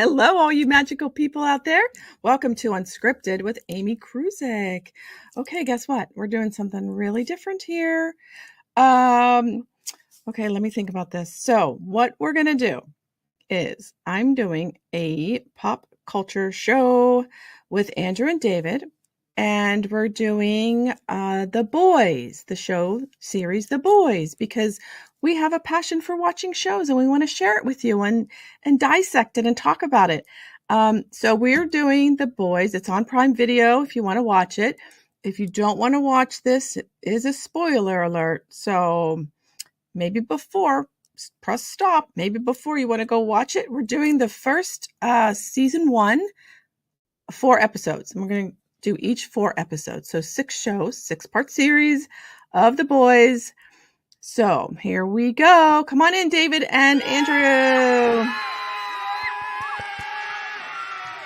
Hello, all you magical people out there. Welcome to Unscripted with Amy Kruzic. Okay, guess what? We're doing something really different here. Okay, let me think about this. So, what we're going to do is I'm doing a pop culture show with Andrew and David, and we're doing The Boys, the show series The Boys, because we have a passion for watching shows and we want to share it with you and dissect it and talk about it. So we're doing The Boys. It's on Prime Video if you want to watch it. If you don't want to watch this, it is a spoiler alert. So maybe before, press stop. Maybe before you want to go watch it. We're doing the first season 1, 4 episodes. And we're going to do each 4 episodes. So 6 shows, 6-part series of The Boys. So here we go. Come on in, David and Andrew.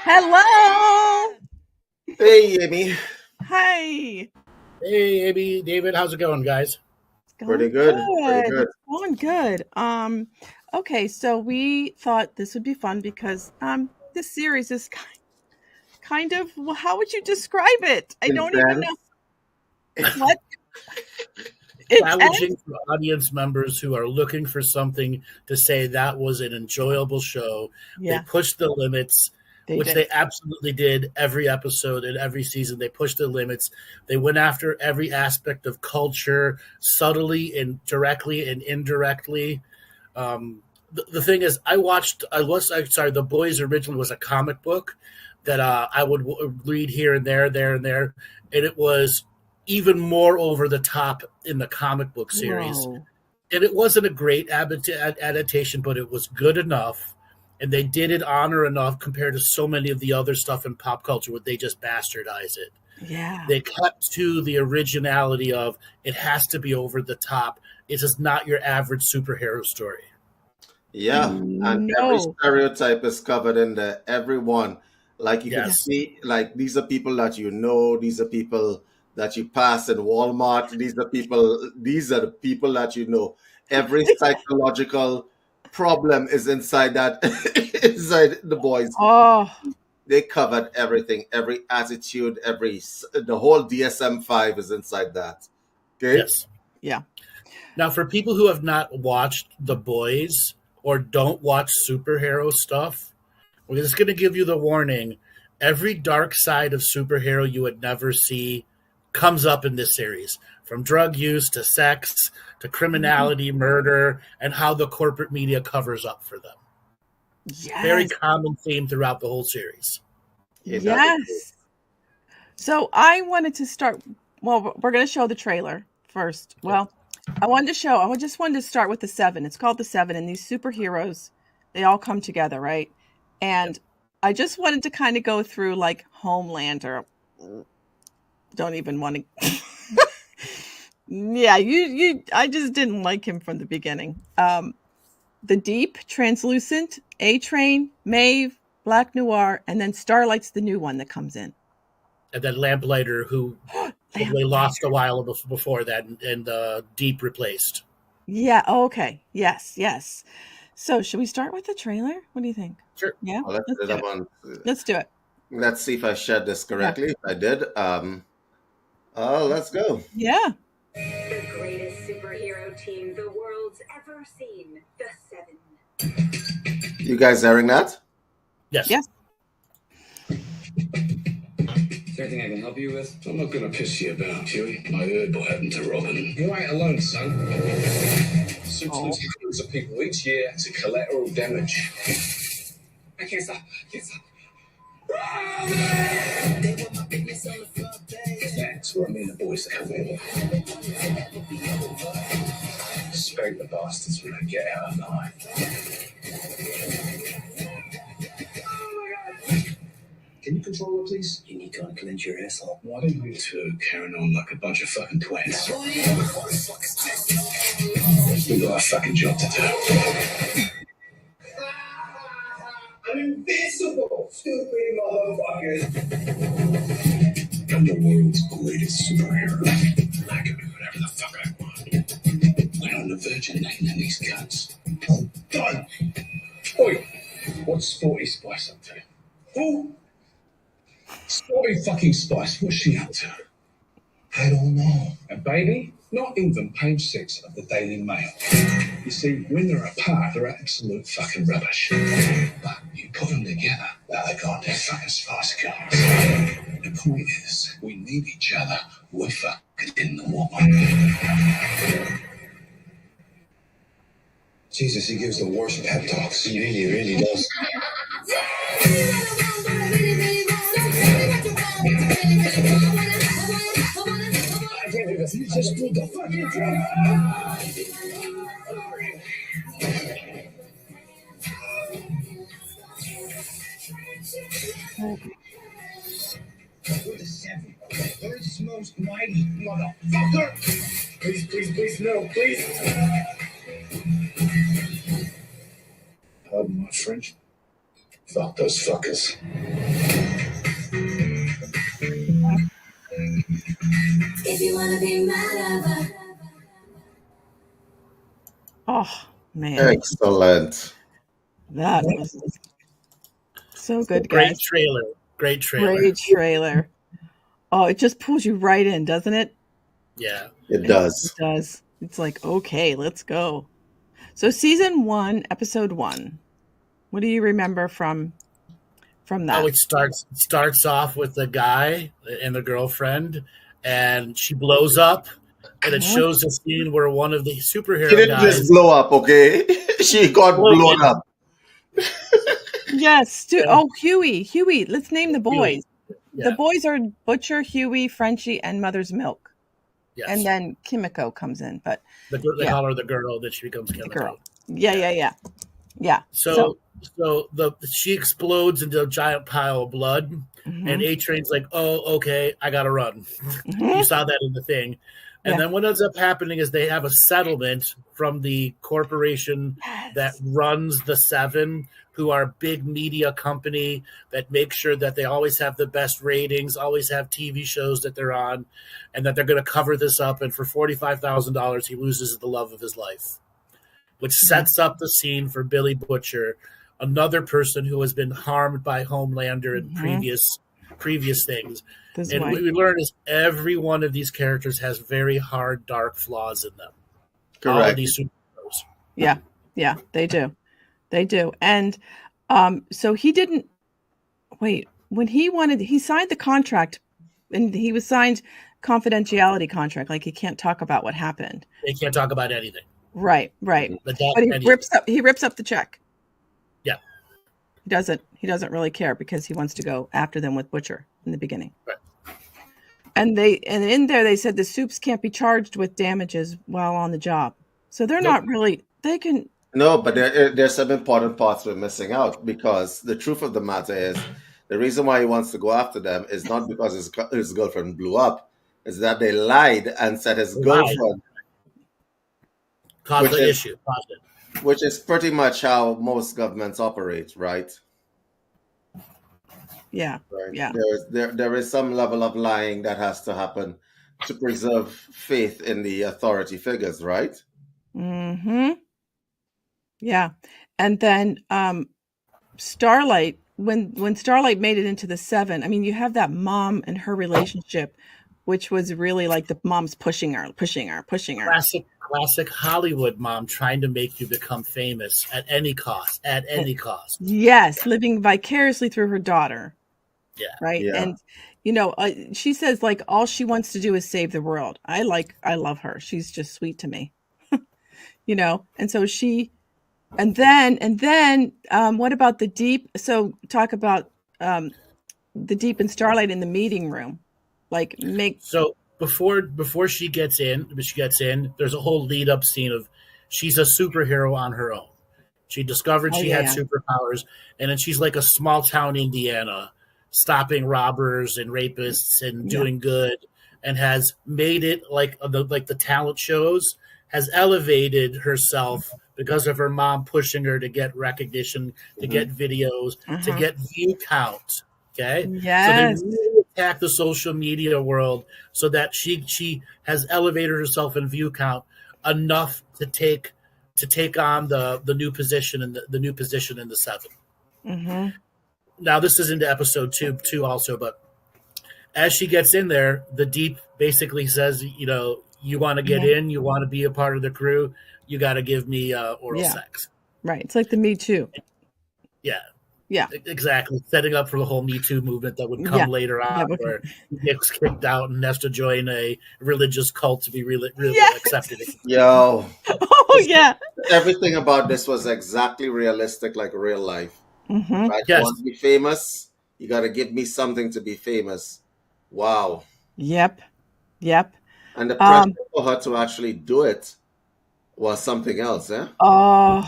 Hello. Hey, Amy. Hi. Hey, Amy, David, how's it going, guys? Pretty good. It's going good. Okay, so we thought this would be fun because this series is kind of, well, how would you describe it? I don't even know. What? Challenging for audience members who are looking for something to say that was an enjoyable show. Yeah. They pushed the limits, they absolutely did every episode and every season. They pushed the limits. They went after every aspect of culture, subtly and directly and indirectly. The thing is, The Boys originally was a comic book that I would read here and there, and it was even more over the top in the comic book series. Whoa. And it wasn't a great adaptation, but it was good enough. And they did it honor enough compared to so many of the other stuff in pop culture where they just bastardize it. Yeah. They kept to the originality of it has to be over the top. It is not your average superhero story. Yeah. And every stereotype is covered in there. Everyone. Like you can see, like these are people that you know, these are people that you pass in Walmart. These are the people that you know. Every psychological problem is inside inside The Boys. Oh, they covered everything, every attitude, the whole DSM-5 is inside that. Okay. Yes. Yeah. Now, for people who have not watched The Boys or don't watch superhero stuff, we're just going to give you the warning. Every dark side of superhero you would never see comes up in this series, from drug use to sex to criminality, murder, and how the corporate media covers up for them. Yes. Very common theme throughout the whole series. Yes. So I wanted to start. Well, we're going to show the trailer first. Well, I just wanted to start with the 7. It's called the 7, and these superheroes, they all come together, right? And I just wanted to kind of go through like Homelander. Don't even want to. Yeah, I just didn't like him from the beginning. The Deep, Translucent, A-Train, Maeve, Black Noir, and then Starlight's the new one that comes in. And then Lamplighter, who they lost a while before that, and Deep replaced. Yeah. Okay. Yes. So, should we start with the trailer? What do you think? Sure. Yeah. Well, let's do it. Let's see if I shared this correctly. Yeah. I did. Let's go. Yeah. The greatest superhero team the world's ever seen. The 7. You guys hearing that? Yes. Yes. Is there anything I can help you with? I'm not going to piss you about, Huey. I heard what happened to Robin. You ain't alone, son. Simpsons hundreds of people each year to collateral damage. I can't stop. That's what I mean, the boys come in. Spank the bastards when they get out alive. Can you control her, please? You need to unclench your asshole. Why don't you two carrying on like a bunch of fucking twats? We've got a fucking job to do. I'm invincible, stupid motherfuckers. I'm the world's greatest superhero. I can do whatever the fuck I want. When I'm the virgin, ain't in these guns. Done. Oi, What's Sporty Spice up to? Who? Sporty fucking Spice. What's she up to? I don't know. And baby, not even page 6 of the Daily Mail. You see, when they're apart, they're absolute fucking rubbish. But you put them together, they're goddamn fucking Spice Girls. The point is, we need each other. We're fucking in the woman. Jesus, he gives the worst pep talks. He really does. You just pulled the fucking trigger. We're the 7. Earth's most mighty motherfucker. Please, no, please. Pardon my French. Fuck those fuckers. If you wanna be my lover. Oh man! Excellent. That was so good, Great guys. trailer. Great trailer. Great trailer. Oh, it just pulls you right in, doesn't it? Yeah, it does. It does. It's like, okay, let's go. So, season 1, episode 1. What do you remember from that? Oh, it starts off with the guy and the girlfriend, and she blows up, and it shows a scene where one of the superhero She didn't guys just blow up, okay? She got blown up. Yes. Huey. Let's name the boys. Yeah. The boys are Butcher, Huey, Frenchie, and Mother's Milk. Yes. And then Kimiko comes in, but they call her the girl, that she becomes Kimiko. girl. Yeah. So she explodes into a giant pile of blood, and A-Train's like, "Oh, okay, I gotta run." You saw that in the thing. And then what ends up happening is they have a settlement from the corporation that runs the 7, who are a big media company that makes sure that they always have the best ratings, always have TV shows that they're on, and that they're going to cover this up. And for $45,000, he loses the love of his life, which sets up the scene for Billy Butcher, another person who has been harmed by Homelander in previous things. And what we learn is every one of these characters has very hard, dark flaws in them. Correct. All of these superheroes. Yeah, they do. And so he didn't wait when he signed the contract, and he was signed confidentiality contract, like he can't talk about what happened. They can't talk about anything. Right. But he rips up the check. Yeah. He doesn't really care because he wants to go after them with Butcher in the beginning. Right. And in there they said the soups can't be charged with damages while on the job. So they're not really, they can. No, but there's some important parts we're missing out, because the truth of the matter is the reason why he wants to go after them is not because his girlfriend blew up. It's that they lied and said his girlfriend caused the issue. Which is pretty much how most governments operate, right? Yeah. Right. Yeah. There is some level of lying that has to happen to preserve faith in the authority figures, right? Mm-hmm. Yeah. And then Starlight, when Starlight made it into the 7, I mean, you have that mom and her relationship, which was really like the mom's pushing her. Classic Hollywood mom trying to make you become famous at any cost. Yes, living vicariously through her daughter. Yeah. Right. Yeah. And she says, like, all she wants to do is save the world. I love her. She's just sweet to me. And so and then what about the Deep? So talk about the Deep and Starlight in the meeting room, So before she gets in, there's a whole lead up scene of she's a superhero on her own. She discovered she had superpowers, and then she's like a small town Indiana, stopping robbers and rapists and doing good, and has made it like the talent shows, has elevated herself because of her mom pushing her to get recognition, to get videos, to get view count. Okay. Yes. So they really attack the social media world so that she has elevated herself in view count enough to take on the new position in the 7. Mm-hmm. Now, this is into episode two also, but as she gets in there, the Deep basically says, you want to get in, you want to be a part of the crew, you got to give me oral sex. Right. It's like the Me Too. Yeah. Yeah. Exactly. Setting up for the whole Me Too movement that would come later on, where he gets kicked out and has to join a religious cult to be really accepted. Yo. Oh, yeah. Everything about this was exactly realistic, like real life. Mm-hmm. Right? Yes. You want to be famous? You got to give me something to be famous. Wow. Yep. And the pressure for her to actually do it was something else, eh? Oh,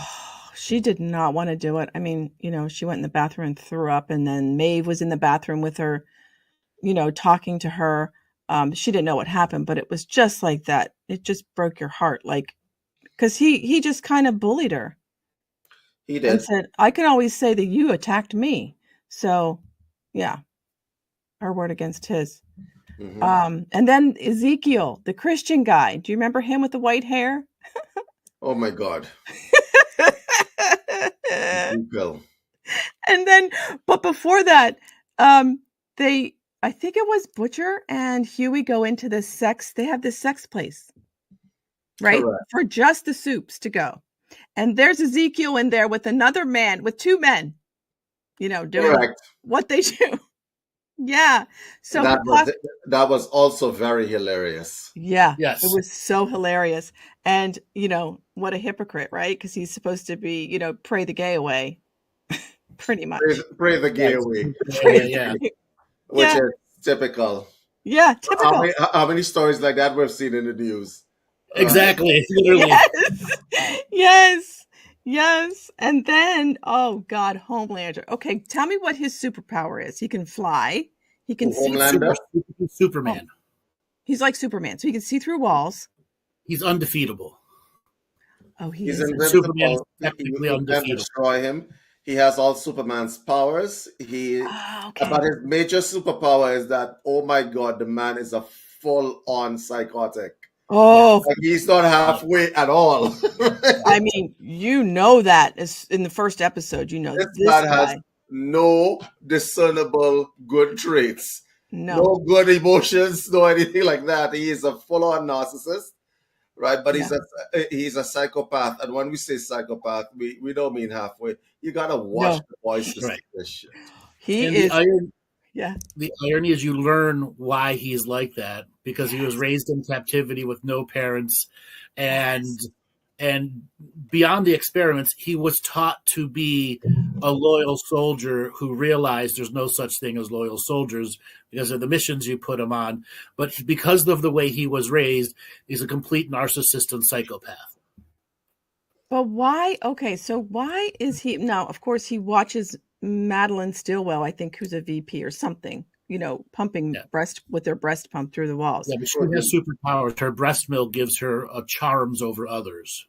she did not want to do it. I mean, she went in the bathroom and threw up, and then Maeve was in the bathroom with her, talking to her. She didn't know what happened, but it was just like that. It just broke your heart, like, because he just kind of bullied her. He did. And said, I can always say that you attacked me. So, yeah, her word against his. Mm-hmm. And then Ezekiel, the Christian guy. Do you remember him with the white hair? Oh, my God. Ezekiel. And then, but before that, I think it was Butcher and Huey go into the they have this sex place, right? Correct. For just the Soups to go. And there's Ezekiel in there with another man, with two men, doing Correct. What they do. Yeah. So that was also very hilarious. Yeah. Yes. It was so hilarious. And, what a hypocrite, right? Because he's supposed to be, pray the gay away. Pretty much. Pray the gay away. Yeah. Which is typical. Yeah, typical. How many stories like that we've seen in the news? Exactly. Literally. Yes. And then, oh God, Homelander. Okay, tell me what his superpower is. He can fly. He can see Superman. Oh. He's like Superman, so he can see through walls. He's undefeatable. Oh, he's invincible. Superman is technically undefeatable. You can destroy him. He has all Superman's powers. But his major superpower is that, oh my God, the man is a full-on psychotic. Oh, like he's not halfway at all. I mean, that is in the first episode. This man has no discernible good traits, no good emotions, no anything like that. He is a full-on narcissist, right? But he's a psychopath, and when we say psychopath, we don't mean halfway. You gotta watch the voice to see this shit. The irony is you learn why he's like that, because he was raised in captivity with no parents, and beyond the experiments, he was taught to be a loyal soldier who realized there's no such thing as loyal soldiers because of the missions you put him on. But because of the way he was raised, he's a complete narcissist and psychopath. But why? Okay, so why is he now? Of course, he watches Madeline Stillwell, I think, who's a VP or something, pumping with their breast pump through the walls. Yeah, but she has superpowers. Her breast milk gives her charms over others.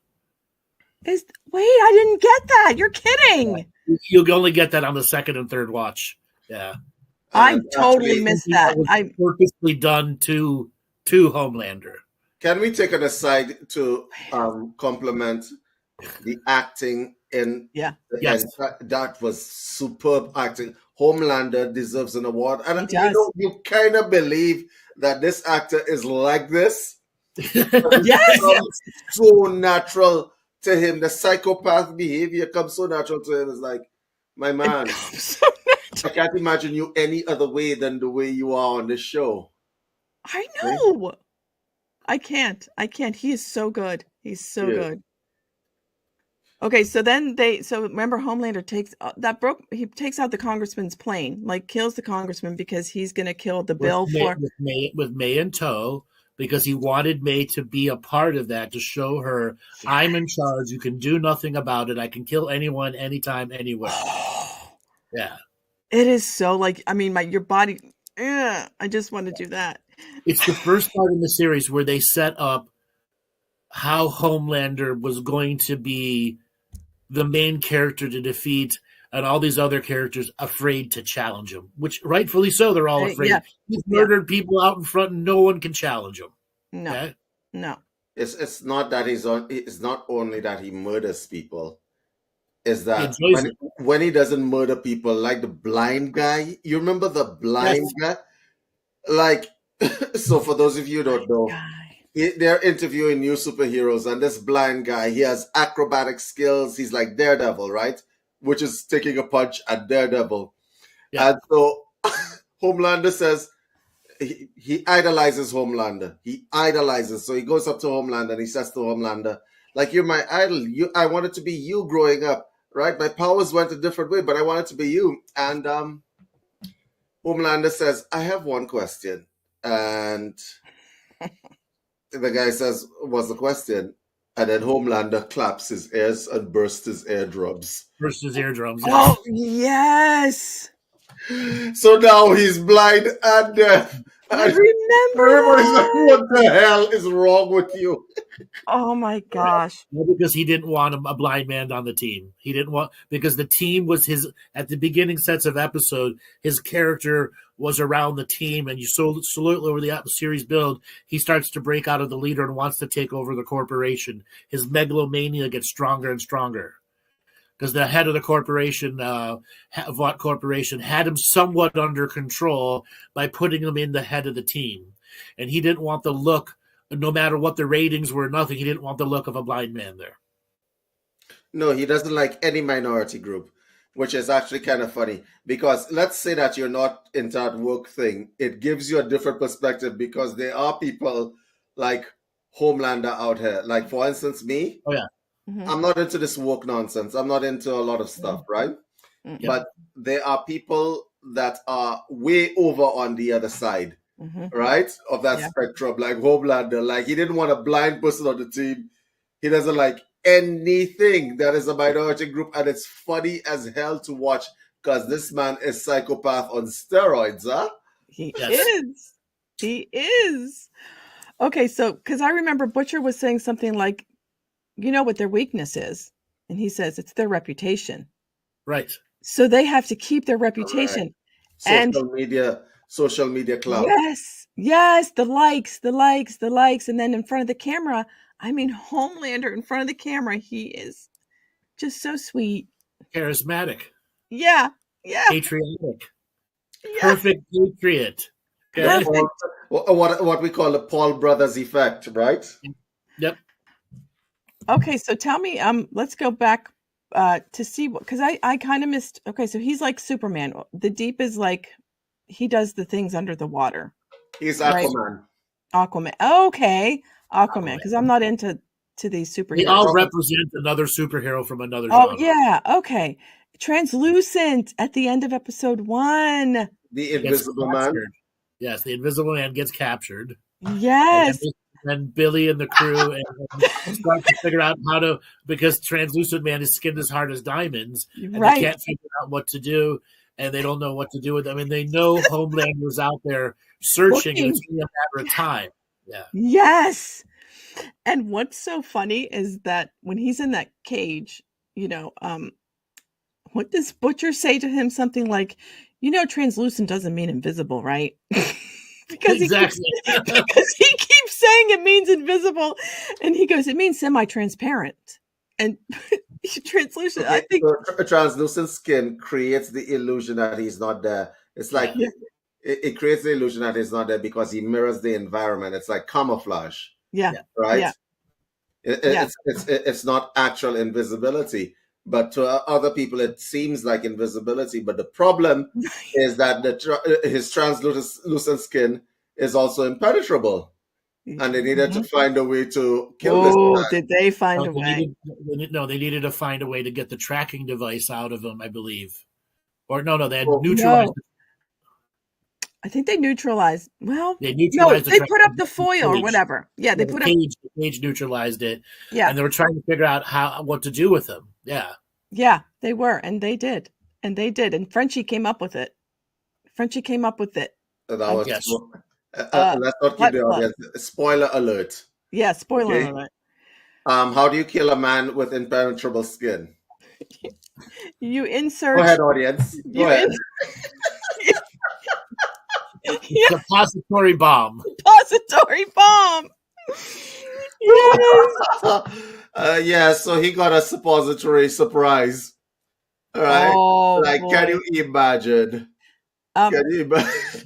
Wait, I didn't get that. You're kidding. You'll only get that on the second and third watch. Yeah. I totally missed that. I purposely done to Homelander. Can we take it aside to compliment the acting in that was superb acting. Homelander deserves an award, and you kind of believe that this actor is like this. So natural to him. The psychopath behavior comes so natural to him. It's like, my man, I can't imagine you any other way than the way you are on this show. I know. Right? I can't. He is so good. He's so good. Okay, so then remember Homelander takes out the congressman's plane, like kills the congressman because he's going to kill the bill with May in tow, because he wanted May to be a part of that, to show her, I'm in charge. You can do nothing about it. I can kill anyone, anytime, anywhere. Yeah. It is so your body. I just want to do that. It's the first part in the series where they set up how Homelander was going to be the main character to defeat, and all these other characters afraid to challenge him, which rightfully so. They're all afraid. Yeah. He's murdered people out in front and no one can challenge him. No, okay? No. It's not that it's not only that he murders people. is that when he doesn't murder people, like the blind guy. You remember the blind guy? Like, so for those of you who don't know, they're interviewing new superheroes, and this blind guy, he has acrobatic skills. He's like Daredevil, right? Which is taking a punch at Daredevil. Yeah. And so Homelander says he idolizes Homelander. He idolizes. So he goes up to Homelander and he says to Homelander, like, you're my idol. I wanted to be you growing up, right? My powers went a different way, but I wanted to be you. And Homelander says, I have one question. And the guy says, what's the question? And then Homelander claps his ears and bursts his eardrums. Oh, yes. So now he's blind and deaf. I remember. Everybody's like, what the hell is wrong with you? Oh my gosh. Well, because he didn't want a blind man on the team. He didn't want, because the team was his, at the beginning sets of episode, his character was around the team, and you slowly over the series build, he starts to break out of the leader and wants to take over the corporation. His megalomania gets stronger and stronger. Because the head of the corporation, Vought Corporation, had him somewhat under control by putting him in the head of the team. And he didn't want the look, no matter what the ratings were, nothing, he didn't want the look of a blind man there. No, he doesn't like any minority group, which is actually kind of funny. Because let's say that you're not into that woke thing. It gives you a different perspective because there are people like Homelander out here. Like, for instance, me. Oh, yeah. Mm-hmm. I'm not into this woke nonsense. I'm not into a lot of stuff, right? Mm-hmm. But there are people that are way over on the other side, right? Of that spectrum, like Homelander. Like, he didn't want a blind person on the team. He doesn't like anything that is a minority group. And it's funny as hell to watch because this man is psychopath on steroids, huh? He is. He is. Okay, so, because I remember Butcher was saying something like, you know what their weakness is? And he says it's their reputation. Right. So they have to keep their reputation. Right. Social media clout. Yes. The likes. And then in front of the camera, I mean, Homelander in front of the camera, he is just so sweet. Charismatic. Yeah. Patriotic. Yeah. Perfect patriot. Okay. What we call the Paul Brothers effect, right? Yep. Okay, so tell me, let's go back to see what, because I kind of missed. Okay, so he's like Superman. The Deep is like he does the things under the water. He's Aquaman. Right? Aquaman. Okay, Aquaman. Because I'm not into these superheroes. They all represent another superhero from another genre. Oh yeah. Okay. Translucent at the end of episode 1. The Invisible Man. Yes, the Invisible Man gets captured. Yes. And Billy and the crew and start to figure out how to, because Translucent Man is skinned as hard as diamonds, and they can't figure out what to do, and they don't know what to do with them. And they know Homelander's out there searching, and it's only a matter of time. Yeah. Yes. And what's so funny is that when he's in that cage, what does Butcher say to him? Something like, translucent doesn't mean invisible, right? Because he keeps saying it means invisible, and he goes, it means semi-transparent. And translucent, I think a translucent skin creates the illusion that he's not there. It's like it creates the illusion that he's not there because he mirrors the environment. It's like camouflage. Yeah. Right. Yeah. It's not actual invisibility, but to other people it seems like invisibility. But the problem is that his translucent skin is also impenetrable, and they needed to find a way to kill this man. Did they find a way? They needed to find a way to get the tracking device out of him, I believe. Or no, they had neutralized. No. I think they neutralized. Well, they put up the foil or whatever. Yeah, they put up. The cage neutralized it. Yeah, and they were trying to figure out what to do with him. Yeah. Yeah, they were, and they did. And Frenchie came up with it. That was let's not keep the audience. Spoiler alert. Yeah, spoiler alert. How do you kill a man with impenetrable skin? You insert. Go ahead, audience. Go ahead. Depository bomb. Yes. So he got a suppository surprise. All right. Oh, Like, boy. can you imagine? Can you imagine?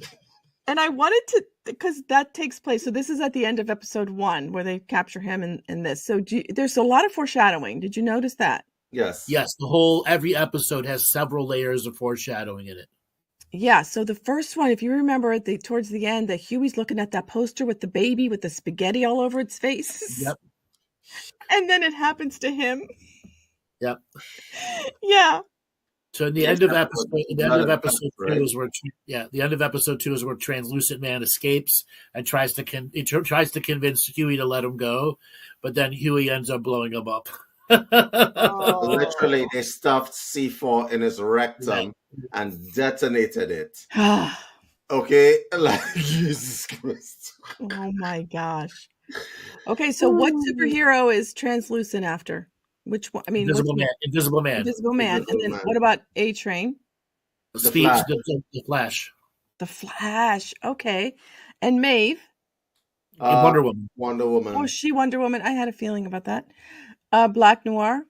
And I wanted to, because that takes place. So this is at the end of episode 1 where they capture him in this. So there's a lot of foreshadowing. Did you notice that? Yes. Yes. Every episode has several layers of foreshadowing in it. Yeah. So the first one, if you remember towards the end, that Huey's looking at that poster with the baby with the spaghetti all over its face. Yep. And then it happens to him. Yep. Yeah. So the end of episode 2 is where Translucent Man escapes and tries to convince Huey to let him go, but then Huey ends up blowing him up. Literally, they stuffed C4 in his rectum and detonated it. Okay, like Jesus Christ. Oh my gosh. Okay, so what superhero is Translucent after? Which one? I mean, Invisible Man. And then what about A-Train? The Flash. The Flash. Okay. And Maeve? Wonder Woman. Oh, she Wonder Woman. I had a feeling about that. Black Noir.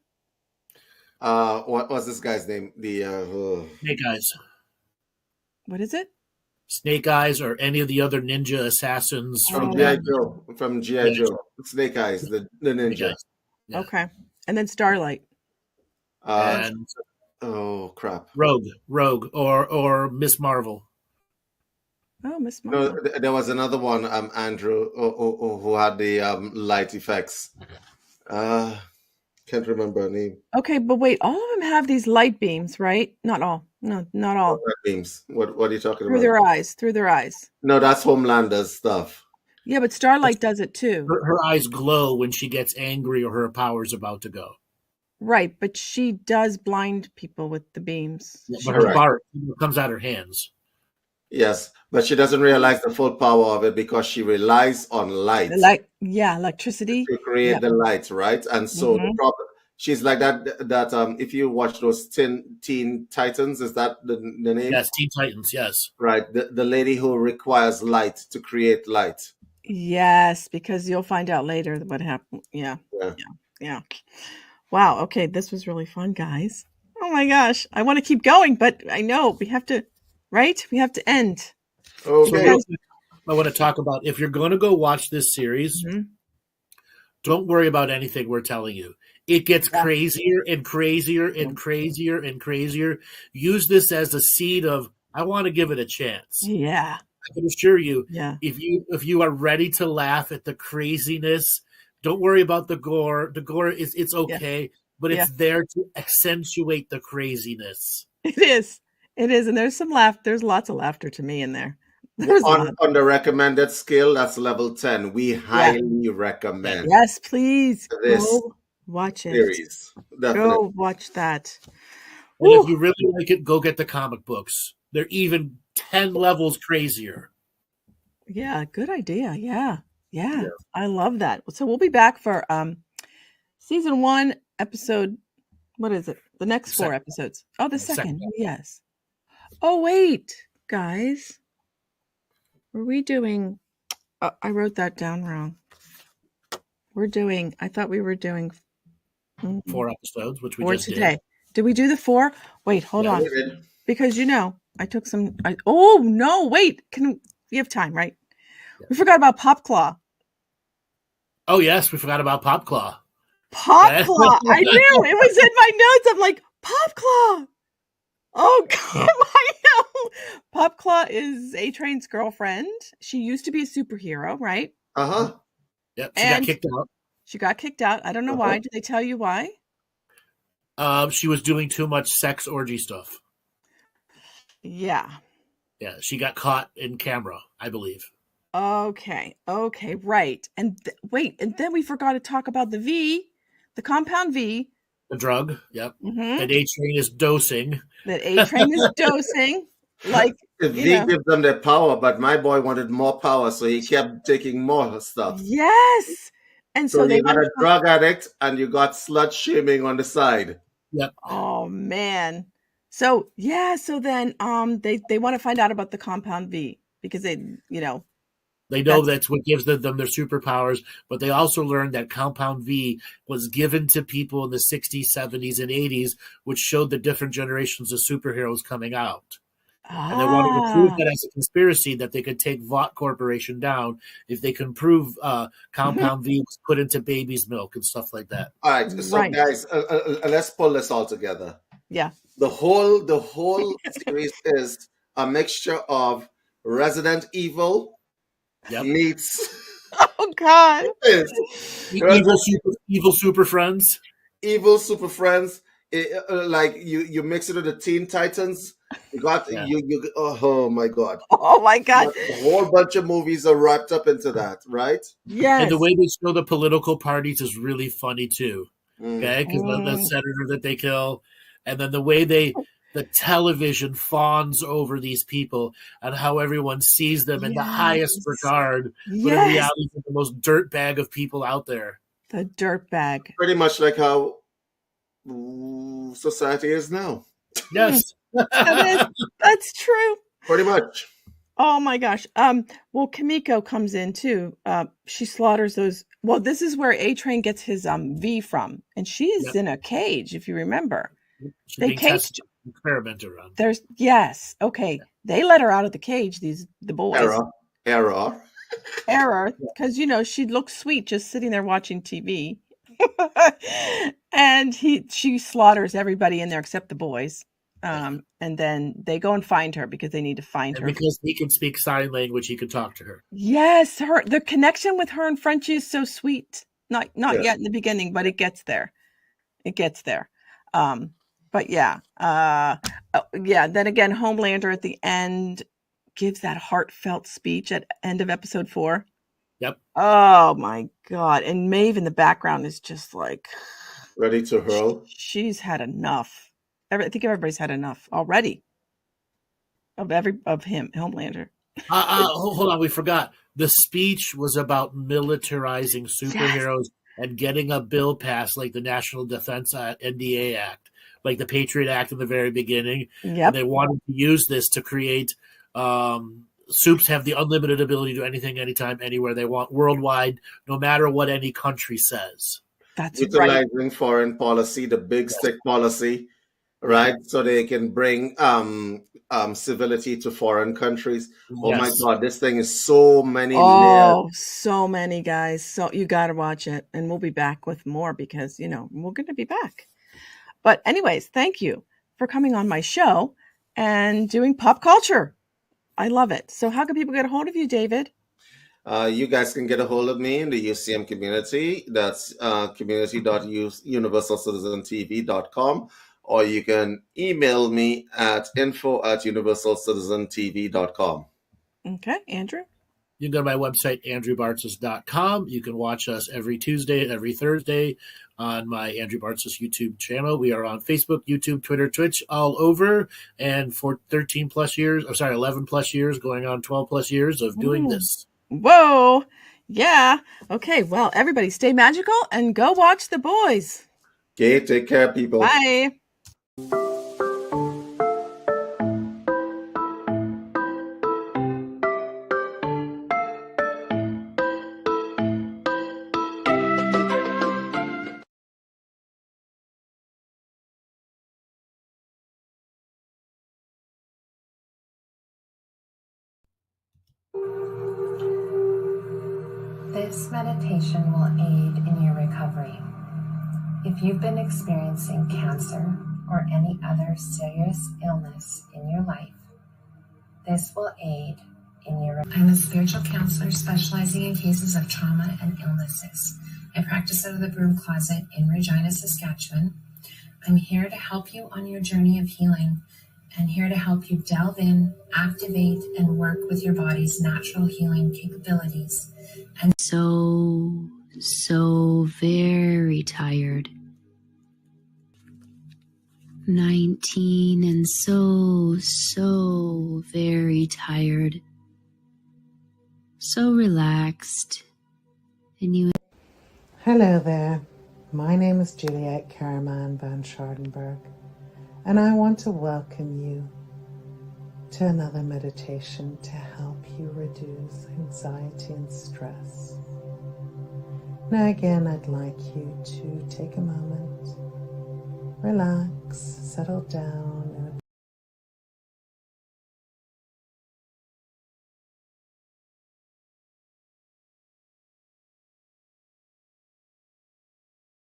What was this guy's name? Snake Eyes. What is it? Snake Eyes or any of the other ninja assassins from G.I. Joe. From G.I. Joe. Snake Eyes, the ninja. Yeah. Okay. And then Starlight. And oh crap. Rogue or Miss Marvel. Oh, Miss Marvel. No, there was another one, Andrew, who had the light effects. Can't remember her name. Okay, but wait, all of them have these light beams, right? Not all. No, not all. Light beams. What are you talking about? Through their eyes. No, that's Homelander's stuff. Yeah, but Starlight does it too. Her eyes glow when she gets angry or her power's about to go. Right, but she does blind people with the beams. Yeah, but her power comes out her hands. Yes, but she doesn't realize the full power of it because she relies on light. Electricity. To create the light, right? And so the problem, she's like that if you watch those Teen Titans, is that the name? Yes, Teen Titans, yes. Right, the lady who requires light to create light. Yes, because you'll find out later what happened. Yeah. Wow, okay, this was really fun, guys. Oh my gosh, I want to keep going, but I know we have to, right? We have to end. Okay. So I want to talk about, if you're going to go watch this series, don't worry about anything we're telling you. It gets crazier and crazier and crazier and crazier. Use this as a seed of, I want to give it a chance. Yeah. I can assure you, if you are ready to laugh at the craziness, don't worry about the gore. The gore it's okay, but it's there to accentuate the craziness. It is, and there's some There's lots of laughter to me in there. On the recommended scale, that's level 10. We highly recommend. Yes, please go watch series. it. Go watch that. And if you really like it, go get the comic books. They're even 10 levels crazier. Yeah, good idea. Yeah. I love that. So we'll be back for season 1, episode. What is it? The next 4 episodes. Oh, the second. Yes. Oh, wait, guys. Were we doing? I wrote that down wrong. I thought we were doing 4 episodes, which we just today. Did we do the 4? Wait, hold on. We did. Because I took some. Oh no! Wait, we have time, right? Yeah. We forgot about Popclaw. Oh yes, we forgot about Popclaw. Popclaw! I knew it was in my notes. I'm like Popclaw. Oh God, I know. Popclaw is A-Train's girlfriend. She used to be a superhero, right? Yep. She got kicked out. She got kicked out. I don't know why. Did they tell you why? She was doing too much sex orgy stuff. Yeah. Yeah, she got caught in camera, I believe. Okay, right. And and then we forgot to talk about the compound V. The drug, yep. That A-Train is dosing. Like, the V gives them their power, but my boy wanted more power, so he kept taking more stuff. Yes. And so you got a drug addict and you got slut shaming on the side. Yep. Oh man. So then they want to find out about the compound V because they They know that's what gives them their superpowers, but they also learned that Compound V was given to people in the 60s, 70s, and 80s, which showed the different generations of superheroes coming out. And they wanted to prove that as a conspiracy that they could take Vought Corporation down if they can prove Compound V was put into baby's milk and stuff like that. All right, so guys, let's pull this all together. Yeah. The whole series is a mixture of Resident Evil meets. Oh God! Evil Super Friends. Evil Super Friends. Like you mix it with the Teen Titans. You got you. Oh my God! Oh my God! A whole bunch of movies are wrapped up into that, right? Yes. And the way they show the political parties is really funny too. Okay, because the senator that they kill, and then the way the television fawns over these people and how everyone sees them in the highest regard, but in reality, they're the most dirtbag of people out there. The dirtbag. Pretty much like how society is now. Yes. That's true. Pretty much. Oh my gosh. Well, Kimiko comes in too. She slaughters those. Well, this is where A-Train gets his V from, and she's in a cage, if you remember. They caged. Experimented on. Okay. They let her out of the cage. The boys. Error. Because she looks sweet just sitting there watching TV, and she slaughters everybody in there except the boys. And then they go and find her because they need to find her. Because he can speak sign language, he can talk to her. Yes, the connection with her and Frenchie is so sweet. Not yet in the beginning, but it gets there. But then again, Homelander at the end gives that heartfelt speech at end of episode 4. Yep. Oh my God! And Maeve in the background is just like ready to hurl. She's had enough. I think everybody's had enough already of him, Homelander. Hold on, we forgot. The speech was about militarizing superheroes and getting a bill passed, like the National Defense NDA Act, like the Patriot Act in the very beginning. Yep. And they wanted to use this to create soups have the unlimited ability to do anything, anytime, anywhere they want, worldwide, no matter what any country says. That's utilizing foreign policy, the big stick policy. Right, so they can bring civility to foreign countries. Oh my God, this thing is so many layers. So many, guys. So you got to watch it, and we'll be back with more because we're going to be back. But anyways, thank you for coming on my show and doing pop culture. I love it. So how can people get a hold of you, David? You guys can get a hold of me in the UCM community. That's community.universalcitizentv.com. Or you can email me at info@universalcitizentv.com. Okay, Andrew? You can go to my website, andrewbartzis.com. You can watch us every Tuesday and every Thursday on my Andrew Bartzis YouTube channel. We are on Facebook, YouTube, Twitter, Twitch, all over. And for 11 plus years, going on 12 plus years of doing this. Whoa. Yeah. Okay, well, everybody stay magical and go watch The Boys. Okay, take care, people. Bye. This meditation will aid in your recovery. If you've been experiencing cancer or any other serious illness in your life, this will aid in your recovery. I'm a spiritual counselor specializing in cases of trauma and illnesses. I practice out of the broom closet in Regina, Saskatchewan. I'm here to help you on your journey of healing and here to help you delve in, activate, and work with your body's natural healing capabilities. And so very tired. 19 and so very tired. So relaxed. And you. Hello there. My name is Juliet Karaman van Schardenberg, and I want to welcome you to another meditation to help you reduce anxiety and stress. Now again, I'd like you to take a moment, relax, settle down,